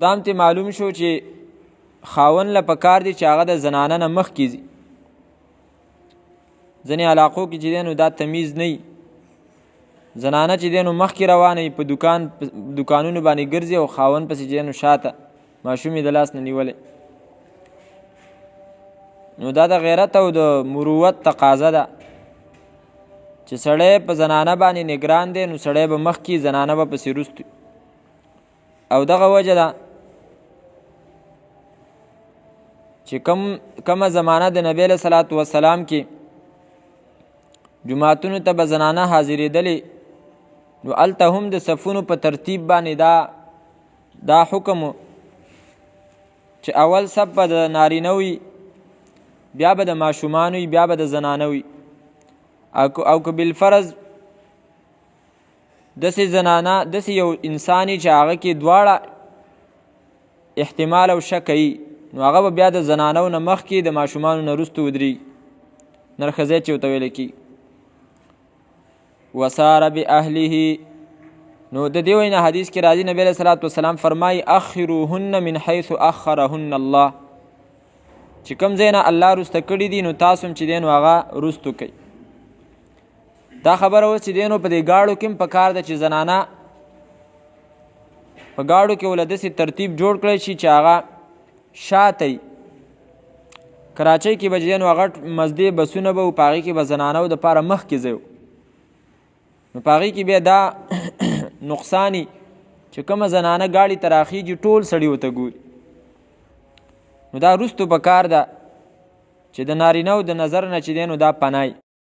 دا هم ته معلوم شو چې خاوند له پکار دی چې هغه د زنانه نه مخکې ځي. ځینې علاقو کې چې دی نو دا تمیز نه وي، زنانه چې دی نو مخکې روانه وي، په دوکانونو باندې ګرځي او خاوند پسې چې دی نو شاته ماشوم یې د لاس نه نیولی. نو دا د غیرت او د مروت تقاضا ده چې سړی په زنانه باندې نگران دی نو سړی به مخکې، زنانه به پسې وروستو. او دغه وجه ده چې کومه زمانه د نبی علیه صلات وسلام کې جماعتونو ته به زنانه حاضرېدلې نو هلته هم د صفونو په ترتیب باندې دا حکم چې اول صف به د نارینه وي، بیا به د ماشومان وي، بیا به د زنانه وي. او که بالفرض داسې زنانه داسې یو انساني چې هغه کې دواړه احتمال او شک کوي نو هغه به بیا د زنانو نه مخکې د ماشومانو نه وروسته ودرېږي، نرخځی چې ورته ویلی کېږي. وسار باهله، نو د دې وینا حدیث کې راځي نبی علیه صلات وسلام فرمایي اخروهن من حیث اخرهن الله، چې کوم ځای نه الله رسته کړي دي نو تاسو هم چې دی نو هغه رستو کوي. دا خبره اوس چې دی نو په دې ګاړو کې هم پکار ده چې زنانه په ګاړو کې ولې داسې ترتیب جوړ کړی شي چې هغه شاته وي. کراچۍ کې به چې دی نو غټ مزدې بسونه به و، په هغې کې به زنانو دپاره مخکې ځای و، نو په هغې کې بیا دا نقصاني چې کومه زنانه ګاډي ته راخیږي ټول سړي ورته ګوري. نو دا وروستو پکار ده چې د نارینهو د نظر نه چې دی نو دا پناه